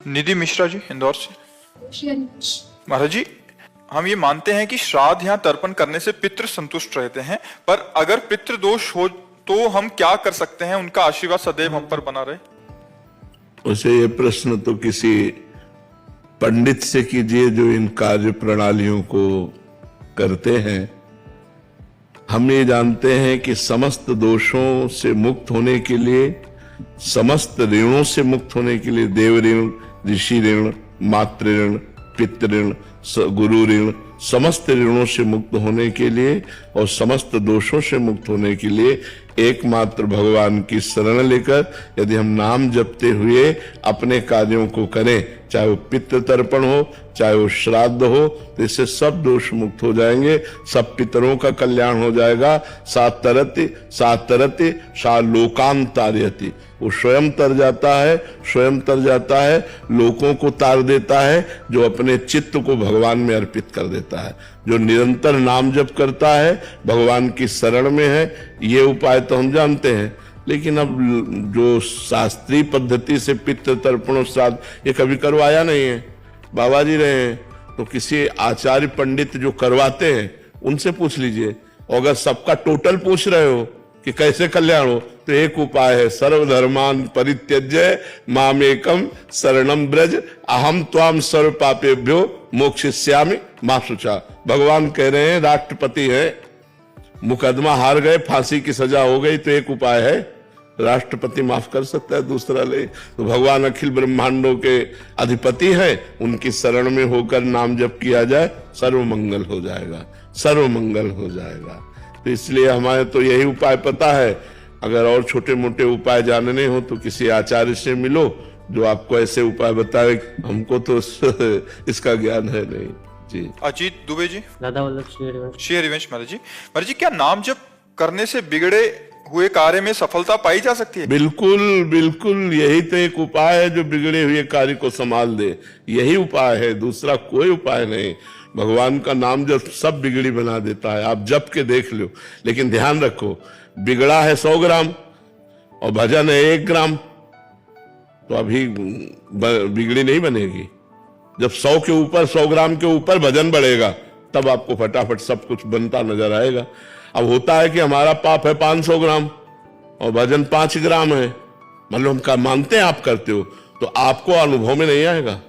निधि मिश्रा जी, इंदौर से। महाराज जी, हम ये मानते हैं कि श्राद्ध या तर्पण करने से पितृ संतुष्ट रहते हैं, पर अगर पितृ दोष हो तो हम क्या कर सकते हैं, उनका आशीर्वाद सदैव हम पर बना रहे? उसे ये प्रश्न तो किसी पंडित से कीजिए जो इन कार्य प्रणालियों को करते हैं। हम ये जानते हैं कि समस्त दोषों से मुक्त होने के लिए, समस्त ऋणों से मुक्त होने के लिए, देव ऋण, ऋषि ऋण, मातृ ऋण, पितृ ऋण, गुरु ऋण, समस्त ऋणों से मुक्त होने के लिए और समस्त दोषों से मुक्त होने के लिए एकमात्र भगवान की शरण लेकर यदि हम नाम जपते हुए अपने कार्यों को करें, चाहे वो पितृ तर्पण हो, चाहे वो श्राद्ध हो, तो इससे सब दोष मुक्त हो जाएंगे, सब पितरों का कल्याण हो जाएगा। सात तरति सा लोकान तारयति, वो स्वयं तर जाता है, लोगों को तार देता है, जो अपने चित्त को भगवान में अर्पित कर देता है, जो निरंतर नाम जप करता है, भगवान की शरण में है। ये उपाय तो हम जानते हैं, लेकिन अब जो शास्त्रीय पद्धति से पितृ तर्पण और श्राद्ध ये कभी करवाया नहीं है, बाबा जी रहे हैं, तो किसी आचार्य पंडित जो करवाते हैं उनसे पूछ लीजिए। और अगर सबका टोटल पूछ रहे हो कि कैसे कल्याण हो, तो एक उपाय है, सर्वधर्मान परित्यज्य मामेकम शरणम ब्रज अहम त्वाम सर्व पापेभ्यो मोक्षयिष्यामि मा शुचा। भगवान कह रहे हैं, राष्ट्रपति हैं, मुकदमा हार गए, फांसी की सजा हो गई, तो एक उपाय है, राष्ट्रपति माफ कर सकता है, दूसरा ले। तो भगवान अखिल ब्रह्मांडों के अधिपति हैं, उनकी शरण में होकर नाम जप किया जाए, सर्व मंगल हो जाएगा, सर्व मंगल हो जाएगा। तो इसलिए हमारे तो यही उपाय पता है। अगर और छोटे मोटे उपाय जानने हो तो किसी आचार्य से मिलो जो आपको ऐसे उपाय बताए, हमको तो इसका ज्ञान है नहीं जी। अजीत दुबे जी, दादा वल्लभ श्री हरिवंश। महाराज जी, क्या नाम जप करने से बिगड़े हुए कार्य में सफलता पाई जा सकती है? बिल्कुल बिल्कुल, यही तो एक उपाय है जो बिगड़े हुए कार्य को संभाल दे, यही उपाय है, दूसरा कोई उपाय नहीं। भगवान का नाम जब सब बिगड़ी बना देता है, आप जप के देख लो। लेकिन ध्यान रखो, बिगड़ा है 100 ग्राम और भजन है 1 ग्राम, तो अभी बिगड़ी नहीं बनेगी। जब 100 के ऊपर, 100 ग्राम के ऊपर भजन बढ़ेगा, तब आपको फटाफट सब कुछ बनता नजर आएगा। अब होता है कि हमारा पाप है 500 ग्राम और भजन 5 ग्राम है, मतलब हम मानते हैं आप करते हो, तो आपको अनुभव में नहीं आएगा,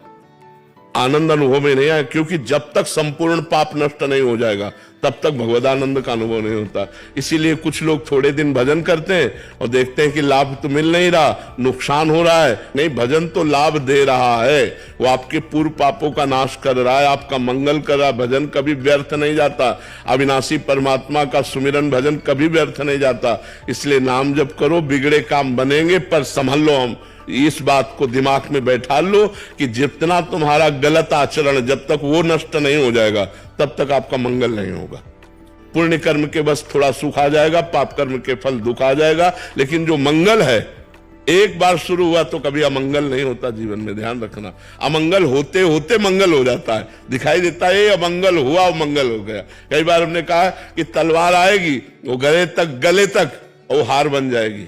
आनंद अनुभव में नहीं आएगा, क्योंकि जब तक संपूर्ण पाप नष्ट नहीं हो जाएगा तब तक भगवदानंद का अनुभव नहीं होता। इसीलिए कुछ लोग थोड़े दिन भजन करते हैं और देखते हैं कि लाभ तो मिल नहीं रहा, नुकसान हो रहा है। नहीं, भजन तो लाभ दे रहा है, वो आपके पूर्व पापों का नाश कर रहा है, आपका मंगल कर रहा है। भजन कभी व्यर्थ नहीं जाता, अविनाशी परमात्मा का सुमिरन भजन कभी व्यर्थ नहीं जाता। इसलिए नाम जप करो, बिगड़े काम बनेंगे, पर संभल लो। हम इस बात को दिमाग में बैठा लो कि जितना तुम्हारा गलत आचरण, जब तक वो नष्ट नहीं हो जाएगा तब तक आपका मंगल नहीं होगा। पुण्य कर्म के बस थोड़ा सुख आ जाएगा, पाप कर्म के फल दुख आ जाएगा, लेकिन जो मंगल है एक बार शुरू हुआ तो कभी अमंगल नहीं होता जीवन में। ध्यान रखना, अमंगल होते होते मंगल हो जाता है, दिखाई देता है अमंगल हुआ और मंगल हो गया। कई बार हमने कहा कि तलवार आएगी, वो गले तक वो हार बन जाएगी,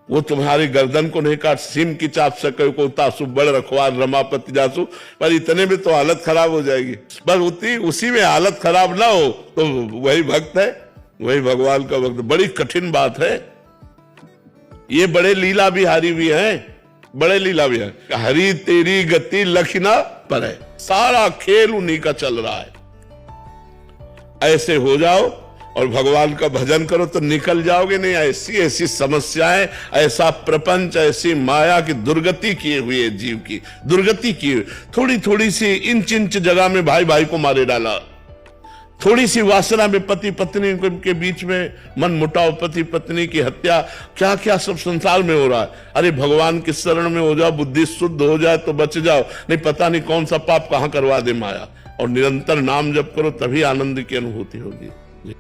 वो तुम्हारी गर्दन को नहीं काट, सिम की चाप सके को तासु बड़ रखवार रमापति जासु, पर इतने में तो हालत खराब हो जाएगी। बस उसी में हालत खराब ना हो तो वही भक्त है, वही भगवान का भक्त। बड़ी कठिन बात है ये, बड़े लीला बिहारी भी हैं, बड़े लीला बिहारी। हरी तेरी गति लखना पर है, सारा खेल उन्हीं का चल रहा है। ऐसे हो जाओ और भगवान का भजन करो तो निकल जाओगे। नहीं, ऐसी ऐसी समस्याएं, ऐसा प्रपंच, ऐसी माया की दुर्गति किए हुए जीव की दुर्गति की, थोड़ी थोड़ी सी इंच इंच जगह में भाई भाई को मारे डाला, थोड़ी सी वासना में पति पत्नी के बीच में मन मुटाव, पति पत्नी की हत्या, क्या क्या सब संसार में हो रहा है। अरे भगवान की शरण में हो जाओ, बुद्धि शुद्ध हो जाए तो बच जाओ, नहीं पता नहीं कौन सा पाप कहां करवा दे माया। और निरंतर नाम जप करो, तभी आनंद की अनुभूति होगी।